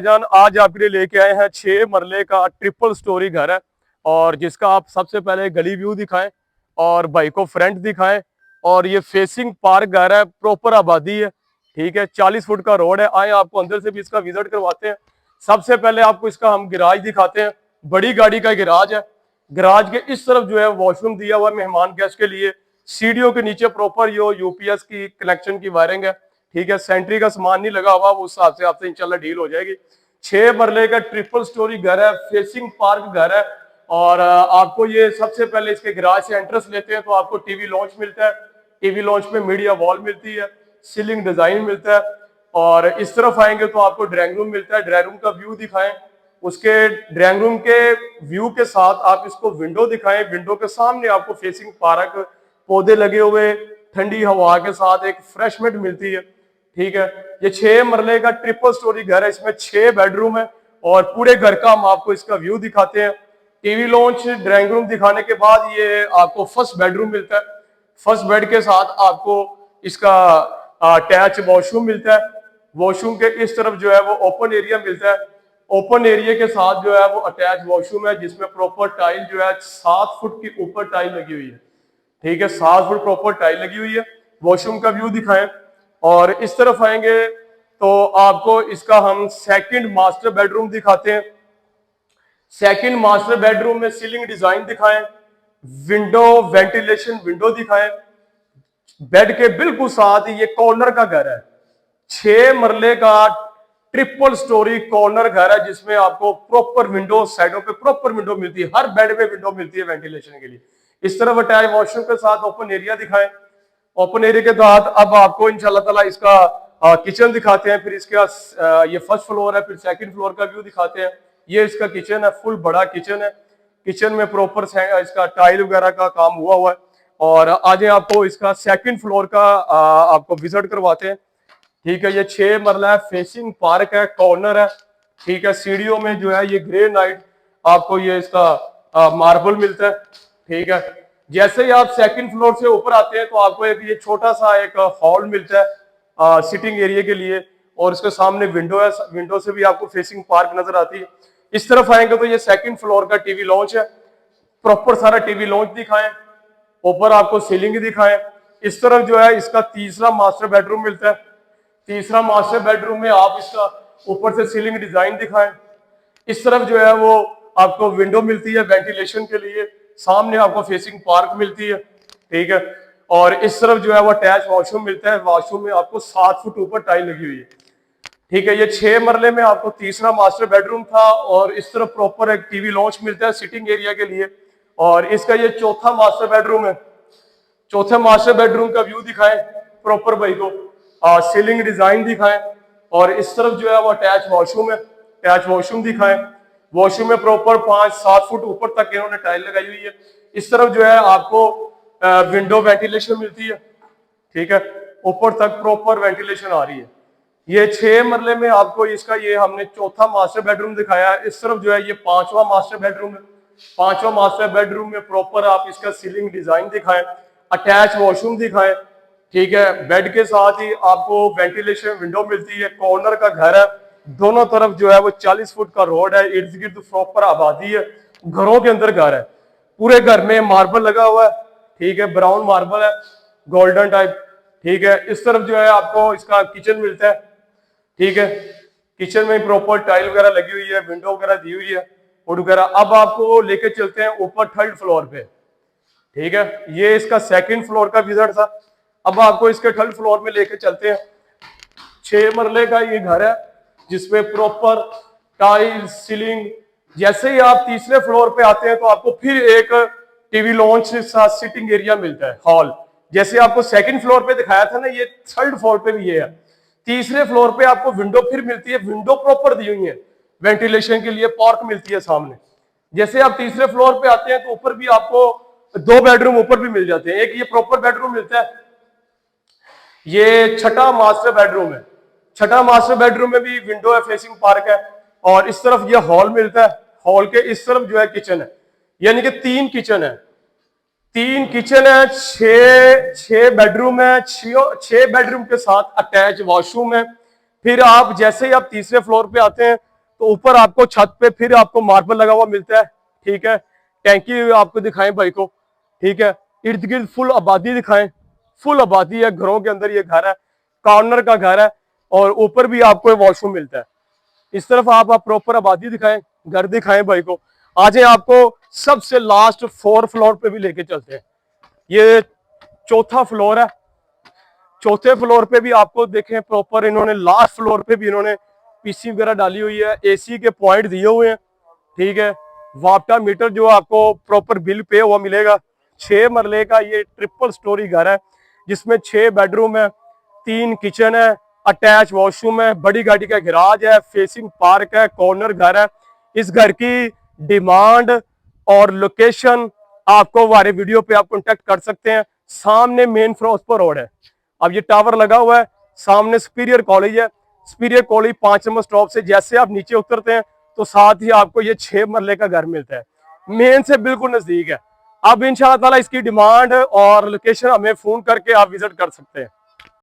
जान आज आपके लिए लेके आए हैं 6 मरले का ट्रिपल स्टोरी घर है और जिसका आप सबसे पहले गली व्यू दिखाएं और भाई को फ्रंट दिखाएं। और ये फेसिंग पार्क घर है, प्रॉपर आबादी है, ठीक है। 40 फुट का रोड है। आए आपको अंदर से भी इसका विजिट करवाते हैं। सबसे पहले आपको इसका हम गिराज दिखाते हैं। बड़ी गाड़ी का गिराज है। गिराज के इस तरफ जो है वॉशरूम दिया हुआ है मेहमान गेस्ट के लिए। सीढ़ियों के नीचे प्रॉपर यो यूपीएस की कनेक्शन की वायरिंग है, ठीक है। सेंट्री का सामान नहीं लगा हुआ, उस हिसाब से आपसे इंशाल्लाह डील हो जाएगी। 6 मरले का ट्रिपल स्टोरी घर है, फेसिंग पार्क घर है। और आपको ये सबसे पहले इसके गैराज से एंट्रेंस लेते हैं तो आपको टीवी लॉन्च मिलता है। टीवी लॉन्च में मीडिया वॉल मिलती है, सीलिंग डिजाइन मिलता है। और इस तरफ आएंगे तो आपको ड्राइंग रूम मिलता है। ड्राइंग रूम का व्यू दिखाएं। उसके ड्राइंग रूम के व्यू के साथ आप इसको विंडो दिखाएं। विंडो के सामने आपको फेसिंग पार्क, पौधे लगे हुए, ठंडी हवा के साथ एक फ्रेशमेंट मिलती है, ठीक है। ये 6 मरले का ट्रिपल स्टोरी घर है। इसमें 6 बेडरूम है और पूरे घर का हम आपको इसका व्यू दिखाते हैं। टीवी लॉन्च, ड्राइंग रूम दिखाने के बाद ये आपको फर्स्ट बेडरूम मिलता है। फर्स्ट बेड के साथ आपको इसका अटैच वॉशरूम मिलता है। वॉशरूम के इस तरफ जो है वो ओपन एरिया मिलता है। ओपन एरिया के साथ जो है वो अटैच वॉशरूम है जिसमें प्रॉपर टाइल जो है 7 फुट की ऊपर टाइल लगी हुई है, ठीक है। 7 फुट प्रॉपर टाइल लगी हुई है। वॉशरूम का व्यू दिखाएं और इस तरफ आएंगे तो आपको इसका हम सेकंड मास्टर बेडरूम दिखाते हैं। सेकंड मास्टर बेडरूम में सीलिंग डिजाइन दिखाएं, विंडो वेंटिलेशन विंडो दिखाएं। बेड के बिल्कुल साथ ही ये कॉर्नर का घर है। 6 मरले का ट्रिपल स्टोरी कॉर्नर घर है जिसमें आपको प्रॉपर विंडो, साइडों पे प्रॉपर विंडो मिलती है। हर बेड में विंडो मिलती है वेंटिलेशन के लिए। इस तरफ अटैच वॉशरूम के साथ ओपन एरिया दिखाएं। ओपन एरिया के बाद अब आपको इंशाल्लाह ताला इसका किचन दिखाते हैं। फिर इसके ये फर्स्ट फ्लोर है, फिर सेकंड फ्लोर का व्यू दिखाते हैं। ये इसका किचन है, फुल बड़ा किचन है। किचन में प्रॉपर इसका टाइल वगैरह का काम हुआ है। और आज आपको इसका सेकंड फ्लोर का आपको विजिट करवाते हैं, ठीक है। ये 6 मरला है, फेसिंग पार्क है, कॉर्नर है, ठीक है। सीढ़ियों में जो है ये ग्रेनाइट आपको ये इसका मार्बल मिलता है, ठीक है। जैसे ही आप सेकंड फ्लोर से ऊपर आते हैं तो आपको एक ये छोटा सा एक हॉल मिलता है सिटिंग एरिया के लिए। और इसके सामने विंडो है, विंडो से भी आपको फेसिंग पार्क नजर आती है। इस तरफ आएंगे तो ये सेकंड फ्लोर का टीवी लॉन्च है। प्रॉपर सारा टीवी लॉन्च दिखाएं, ऊपर आपको सीलिंग दिखाएं। इस तरफ जो है इसका तीसरा मास्टर बेडरूम मिलता है। तीसरा मास्टर बेडरूम में आप इसका ऊपर से सीलिंग डिजाइन दिखाएं। इस तरफ जो है वो आपको विंडो मिलती है वेंटिलेशन के लिए। सामने आपको फेसिंग पार्क मिलती है, ठीक है। और इस तरफ जो है वो अटैच वॉशरूम मिलता है। वॉशरूम में आपको 7 फुट ऊपर टाइल लगी हुई है, ठीक है। ये 6 मरले में आपको तीसरा मास्टर बेडरूम था। और इस तरफ प्रॉपर एक टीवी लॉन्च मिलता है सिटिंग एरिया के लिए। और इसका ये चौथा मास्टर बेडरूम है। चौथे मास्टर बेडरूम का व्यू दिखाएं प्रॉपर भाई को, सीलिंग डिजाइन दिखाएं। और इस तरफ जो है वो अटैच वॉशरूम है, अटैच वॉशरूम दिखाएं। वॉशरूम में प्रॉपर 5-7 फुट ऊपर तक इन्होंने टाइल लगाई हुई है। इस तरफ जो है आपको विंडो वेंटिलेशन मिलती है, ठीक है। ऊपर तक प्रॉपर वेंटिलेशन आ रही है। ये 6 मरले में आपको इसका ये हमने चौथा मास्टर बेडरूम दिखाया है। इस तरफ जो है ये 5वां मास्टर बेडरूम है। 5वां मास्टर बेडरूम में प्रॉपर आप इसका सीलिंग डिजाइन दिखाएं, अटैच वॉशरूम दिखाएं, ठीक है। बेड के साथ ही आपको वेंटिलेशन विंडो मिलती है। कॉर्नर का घर है, दोनों तरफ जो है वो 40 फुट का रोड है। इर्द गिर्द प्रॉपर आबादी है, घरों के अंदर घर है। पूरे घर में मार्बल लगा हुआ है, ठीक है। ब्राउन मार्बल है, गोल्डन टाइप, ठीक है। इस तरफ जो है आपको इसका किचन मिलता है, ठीक है। किचन में प्रॉपर टाइल वगैरह लगी हुई है, विंडो वगैरह दी हुई है, वुड वगैरह। अब आपको लेके चलते हैं ऊपर थर्ड फ्लोर पे, ठीक है। ये इसका सेकंड फ्लोर का विजिट था। अब आपको इसके थर्ड फ्लोर में लेके चलते हैं। 6 मरले का ये घर है जिसमें प्रॉपर टाइल, सीलिंग। जैसे ही आप तीसरे फ्लोर पे आते हैं तो आपको फिर एक टीवी लॉन्च साथ सिटिंग एरिया मिलता है, हॉल। जैसे आपको सेकंड फ्लोर पे दिखाया था ना, ये थर्ड फ्लोर पे भी ये है। तीसरे फ्लोर पे आपको विंडो फिर मिलती है, विंडो प्रॉपर दी हुई है वेंटिलेशन के लिए, पार्क मिलती है सामने। जैसे आप तीसरे फ्लोर पे आते हैं तो ऊपर भी आपको 2 बेडरूम ऊपर भी मिल जाते हैं। एक ये प्रॉपर बेडरूम मिलता है। ये छठा मास्टर बेडरूम है। छठा मास्टर बेडरूम में भी विंडो है, फेसिंग पार्क है। और इस तरफ ये हॉल मिलता है। हॉल के इस तरफ जो है किचन है, यानी कि 3 किचन है। 3 किचन है, 6 बेडरूम है। 6 बेडरूम के साथ अटैच वॉशरूम है। फिर आप जैसे ही आप तीसरे फ्लोर पे आते हैं तो ऊपर आपको छत पे फिर आपको मार्बल लगा हुआ मिलता है, ठीक है। टैंकी आपको दिखाएं भाई को, ठीक है। इर्द गिर्द फुल आबादी दिखाएं, फुल आबादी है, घरों के अंदर ये घर है, कॉर्नर का घर है, और ऊपर भी आपको वॉशरूम मिलता है। इस तरफ आप प्रॉपर आबादी दिखाएं, घर दिखाएं भाई को। आज आपको सबसे लास्ट 4 फ्लोर पे भी लेके चलते हैं। ये चौथा फ्लोर है। चौथे फ्लोर पे भी आपको देखें प्रॉपर इन्होंने, लास्ट फ्लोर पे भी इन्होंने पीसी वगैरह डाली हुई है, एसी के पॉइंट दिए हुए हैं, ठीक है। वापटा मीटर जो आपको प्रॉपर बिल पे हुआ मिलेगा। 6 मरले का ये ट्रिपल स्टोरी घर है, जिसमें 6 बेडरूम है, 3 किचन है, अटैच वॉशरूम है, बड़ी गाड़ी का गैराज है, फेसिंग पार्क है, कॉर्नर घर है। इस घर की डिमांड और लोकेशन आपको हमारे वीडियो पे आप कॉन्टेक्ट कर सकते हैं। सामने मेन फिरोजपुर रोड है। अब ये टावर लगा हुआ है, सामने सुपीरियर कॉलेज है। सुपीरियर कॉलेज 5 नंबर स्टॉप से जैसे आप नीचे उतरते हैं तो साथ ही आपको ये 6 मरले का घर मिलता है, मेन से बिल्कुल नजदीक है। अब इंशाल्लाह ताला इसकी डिमांड और लोकेशन हमें फोन करके आप विजिट कर सकते हैं।